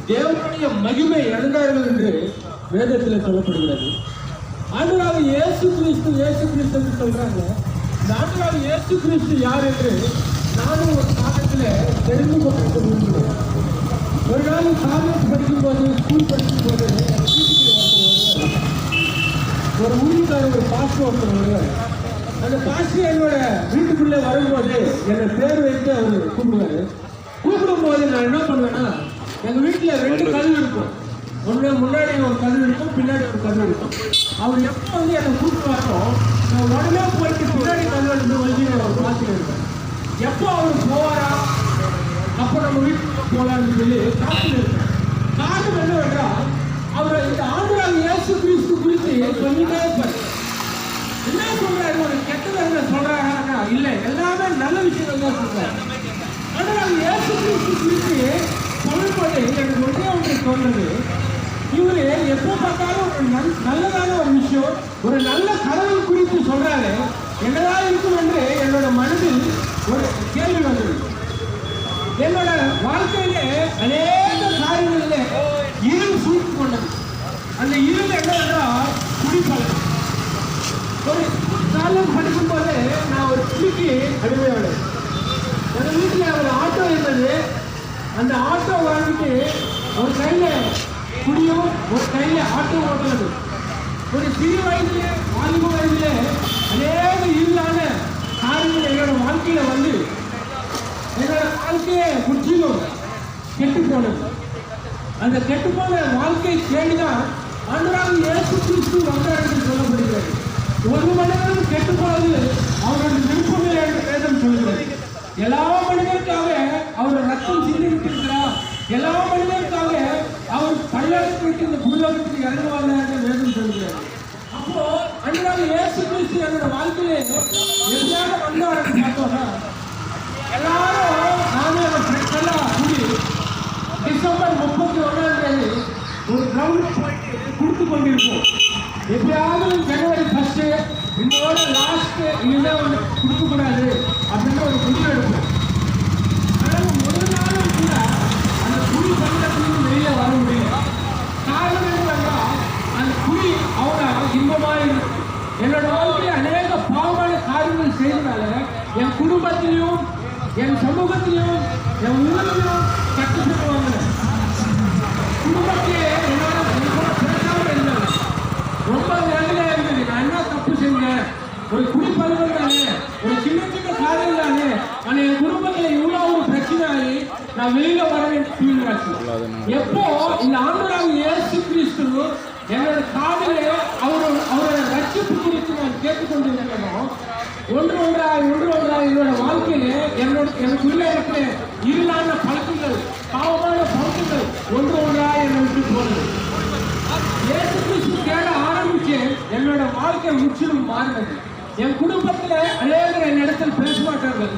தேவனுடைய மகிமை இழந்தார்கள் என்று வேதத்தில் சொல்லப்படுகிறது. ஆண்டவராக இயேசு கிறிஸ்து என்று சொல்றாங்க. இந்த ஆண்டவராக இயேசு கிறிஸ்து யார் என்று நானும் ஒரு காலத்தில் தெரிந்து கொண்டிருக்க விரும்புகிறேன். ஒரு நாள் காலேஜ் படிக்கும்போது, ஸ்கூல் படிக்கும்போது ஒரு ஊழியக்காரர் ஒரு பாஸ்டர் ஒருத்தர் வருவார். அந்த பாஸ்டர் என்னோட வீட்டுக்குள்ளே வரும்போது என்னை பேர் வைத்து அவர் கூப்பிடுவாரு. கூப்பிடும்போது நான் என்ன பண்ணுவேன்னா, எங்கள் வீட்டில் 2 கதவு இருக்கும். ஒன்று முன்னாடி ஒரு கதவு இருக்கும், பின்னாடி ஒரு கதவு இருக்கும். அவர் எப்போ வந்து என்னை கூப்பிடுவாரோ நான் உடனே போயிட்டு பின்னாடி கதவு இருந்து வந்து அவர் பார்த்துட்டு இருக்கேன். எப்போ அவர் போவாரா அப்போ நம்ம வீட்டுக்குள்ள போகலான்னு சொல்லி காத்துட்டு இருக்கேன். காரணம் என்னவென்றால் அவர் இந்த ஆண்டவராக இயேசு கிறிஸ்து குறித்து சொல்லிட்டே இருப்பார். என்ன சொல்றாரு? ஒரு கெட்டது என்ன சொல்றாருன்னா இல்லை, எல்லாமே நல்ல விஷயங்கள் தான் சொல்றாரு. ஆண்டவராக இயேசு கிறிஸ்து குறித்து சொல்லும்போது எனக்கு ஒன்றே தோன்றது, இவரு எப்போ பார்த்தாலும் ஒரு நல்லதான ஒரு விஷயம், ஒரு நல்ல கடவுள் குறித்து சொல்றாரு. என்னதான் இருக்கும் என்று என்னோட மனதில் ஒரு கேள்வி வந்தது. என்னோட வாழ்க்கையிலே அநேக காரியங்களிலே இருள் சூழ்ந்து கொண்டது. அந்த இருள் என்னவென்றால் குடிப்பழக்கம். ஒரு காலம் படிக்கும் போது நான் ஒரு குடிக்கு அடிமையோட எங்கள் வீட்டில் ஒரு ஆட்டோ இருந்தது. அந்த ஆட்டோ வாங்கிட்டு ஒரு கையில் குடியும் ஒரு கையில் ஆட்டோ ஓட்டுறது. ஒரு சிறு வயதிலே வாலிப வயதிலே அநேக இருளான காரியங்கள் என்னோட வாழ்க்கையில் வந்து என்னோட வாழ்க்கையை முற்றிலும் கெட்டு போனது. அந்த கெட்டுப்போன வாழ்க்கையை தேடிதான் ஆண்டவராக இயேசு கிறிஸ்து வந்தார் என்று சொல்லப்படுகிறது. ஒரு மனிதனும் கெட்டு போனது அவருடைய விருப்பமே என்று வேதம் சொல்கிறது. எல்லா மனிதருக்காக அவர் ரத்தம் சிந்திருக்கிறார். எல்லா மனிதருக்காக அவர் பள்ளத்துக்கு இந்த பூலோகத்துக்கு இறங்குவாங்க என்று வேதம் சொல்கிறார். அப்போ ஆண்டவராக இயேசு கிறிஸ்து என்னோட வாழ்க்கையிலே எப்படியாக வந்தார் என்று பார்த்தோம்னா, எல்லாரும் நானும் என் ஃப்ரெண்ட்ஸ் எல்லாம் கூடி டிசம்பர் 31ஆம் தேதி ஒரு கிரவுண்ட் போயிட்டு கொடுத்து கொண்டிருப்போம். எப்படியாவது ஜனவரி 1 இதோட லாஸ்ட் இதுதான் ஒன்று கொடுக்கக்கூடாது அப்படின்னு ஒரு முடிவு எடுப்போம். ஆனால் ஒரு நாளும் கூட அந்த குடி பக்கத்துலேயும் வெளியே வர முடியல. காரணம் என்னவென்றால் அந்த குடி அவனை இன்பமாக இருக்கும். என்னோட வாழ்க்கையில் அநேக பாவமான காரியங்கள் செய்தனால என் குடும்பத்திலையும் என் சமூகத்திலையும் என் ஊரிலையும் கட்டுப்பட்டு வாங்கினேன். குடும்பத்தையே என்னோட பேசாமல் இருந்தாங்க. ரொம்ப வேலையாக இருந்தது. நான் என்ன தப்பு செஞ்சேன்? ஒரு குடிப்பழக்கம் தானே, ஒரு சின்ன சின்ன காரியம் தானே, ஆனால் என் குடும்பத்தில் இவ்வளோ ஒரு பிரச்சனை ஆகி நான் வெளியில வர வேண்டிய. எப்போ இந்த ஆண்டவராக இயேசு கிறிஸ்து என்னோட காதலே அவரோட ரட்சிப்பு குறித்து நான் கேட்டுக்கொண்டிருக்கிறோம். ஒன்று ஒன்றாய் என்னோட வாழ்க்கையிலே எனக்குள்ளே இருக்கிற இருளான பழக்கங்கள், பாவமான பழக்கங்கள் ஒன்று ஒன்றாய் என்னை விட்டு போனது. இயேசு கிறிஸ்து தேட ஆரம்பிச்சு என்னோட வாழ்க்கை முற்றிலும் மாறினது. என் குடும்பத்தில் அநேகர் என்னிடத்தில் பேச மாட்டார்கள்.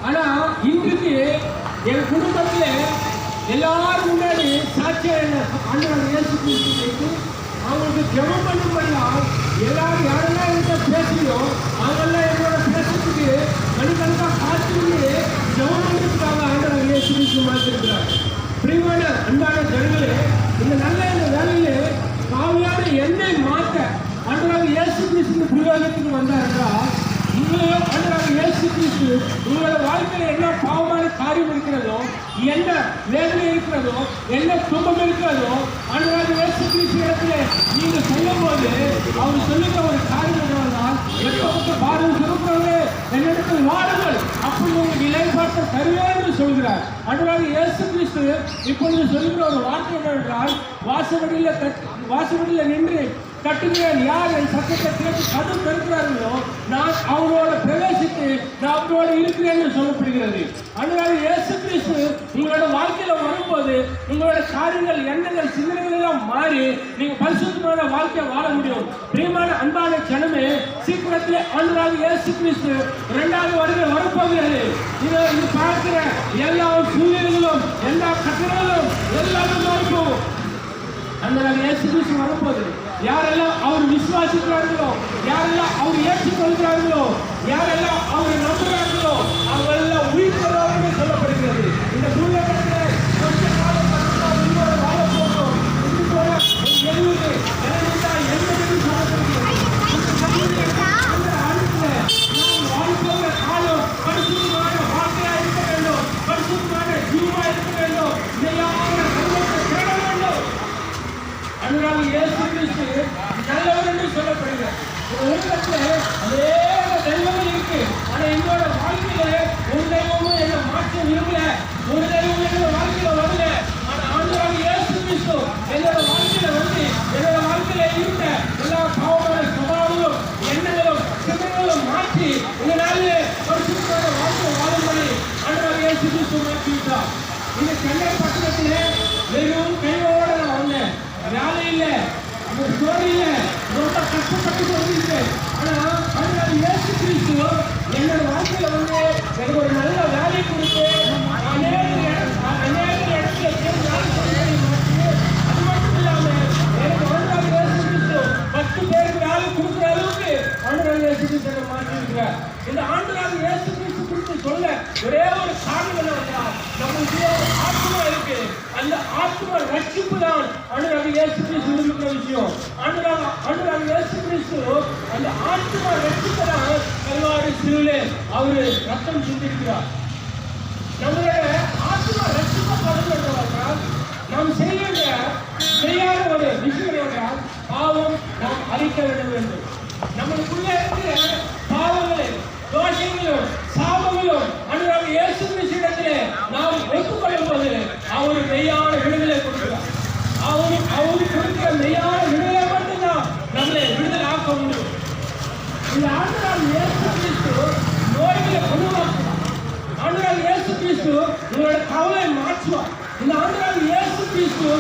ஆனா இன்றைக்கு என் குடும்பத்தில் எல்லாரும் முன்னாடி சாட்சியா என்ன ஆண்டவராக இயேசு கிறிஸ்து அவங்களுக்கு ஜெபம் பண்ணும்படியால் எல்லாரும் யாரெல்லாம் என்கிட்ட பேசுறியோ அவங்கெல்லாம் என்னோட பேசுறதுக்கு மணிக்கணக்காக காத்திருந்து ஜெபம் பண்ணுறதுக்காக ஆண்டவராக இயேசு கிறிஸ்து மாற்றிருக்கிறார். பிரியமான அன்பான ஜனங்களே, இந்த வேலையிலே பாவியான எண்ணெய் மாற்ற ஆண்டவராக இயேசு கிறிஸ்து புரியாதத்துக்கு வந்தார் என்றால், உங்களையோ ஆண்டவராக இயேசு கிறிஸ்து உங்களோட வாழ்க்கையில் என்ன பாவமான காரியம் இருக்கிறதோ, என்ன வேதனை இருக்கிறதோ, என்ன துன்பம் இருக்கிறதோ, ஆண்டவராக இயேசு கிறிஸ்து இடத்துல நீங்க சொல்லும் போது அவர் சொல்லுகிற ஒரு காரியம் என்னவென்றால், எப்போ பாரம் சுமக்கிறவரே என்னிடத்தில் வாருங்கள், அப்படி உங்களுக்கு இளைப்பாற்ற தருவேன் என்று சொல்கிறார். ஆண்டவராக இயேசு கிறிஸ்து இப்பொழுது சொல்லுகிற ஒரு வார்த்தை என்னவென்றால், வாசப்படியில் நின்று கட்டுகிறேன், யார் என் சத்தத்தை கேட்டு கதவு திறக்கிறார்களோ நான் அவரோட பிரவேசித்து நான் அவரோட இருக்கிறேன் என்று சொல்லப்படுகிறது. ஆண்டவராக இயேசு கிறிஸ்து உங்களோட வாழ்க்கையில வரும்போது உங்களோட காரியங்கள், எண்ணங்கள், சிந்தனைகள் எல்லாம் மாறி நீங்க பரிசுத்தமான வாழ்க்கையை வாழ முடியும். பிரியமான அன்பான ஜனமே, சீக்கிரத்தில் ஆண்டவராக இயேசு கிறிஸ்து 2வது வருகை வரப்போகிறது. இது பார்க்கிற எல்லா சூழ்நிலைகளும், எல்லா கட்டணங்களும் எல்லாமே மாறிப்போகும். ஆண்டவராக இயேசு கிறிஸ்து வரும்போது யாரெல்லாம் அவர் விசுவாசிக்கிறார்களோ, யாரெல்லாம் அவர் ஏற்றுக்கொள்கிறார்களோ, யாரெல்லாம் அவரை நம்புகிறார்களோ அவரெல்லாம் உயிர் பெறுவார்கள் சொல்லப்படுகிறது. இந்த பூலோகத்தில் கொஞ்ச காலம் அந்த ஸ்டோரியில ரொம்ப கஷ்டப்பட்டு சொல்லியிருக்கேன். ஆனா ஆண்டவர் இயேசு கிறிஸ்து என்னோட வாழ்க்கையில வந்து எனக்கு ஒரு நல்ல வேலையை கொடுத்து அநேக இடத்துல சேர்ந்து மாற்றி, அது மட்டும் இல்லாம எனக்கு ஆண்டவர் இயேசு கிறிஸ்து 10 பேருக்கு வேலை கொடுக்குற அளவுக்கு ஆண்டவர் இயேசு கிறிஸ்து மாற்றி இருக்கிறார். இந்த ஆண்டவர் இயேசு கிறிஸ்து குறித்து சொல்ல ஒரே ஒரு காரணம் என்னவென்றால் நம்மளுக்கு ஒரு ஆத்மா இருக்கு. அந்த ஆத்மா ரட்சிப்பு தான் ஆண்டவர் இயேசு கிறிஸ்து இருக்கிற விஷயம். ஆண்டவர் இயேசு கிறிஸ்து அந்த ஆத்மா ரட்சிப்பதான் கல்வாரி சிலுவையிலே அவரு ரத்தம் சிந்திருக்கிறார். நம்மளுடைய ஆத்மா ரட்சிக்கப்படுவதற்காக நாம் செய்யாத ஒரு விஷயம் என்றால் பாவம் நாம் அழிக்க வேண்டும். நம்மளுக்குள்ள இருக்கிற பாவங்களை, தோஷங்களும் சாபங்களும் ஆண்டவர் இயேசு கிறிஸ்துவிடத்திலே நாம் ஒப்புக்கொள்ளும் போது அவர் மெய்யான விடுதலை கொடுக்கிறார். அவர் கொடுக்கிற மெய்யான விடுதலை மட்டும்தான் நம்மளை விடுதலை ஆக்க முடியும். இந்த ஆண்டவர் இயேசு கிறிஸ்து நோய்களை குணமாக்குவார். ஆண்டவர் இயேசு கிறிஸ்து உங்களோட கவலை மாற்றுவார். இந்த ஆண்டவர் இயேசு கிறிஸ்து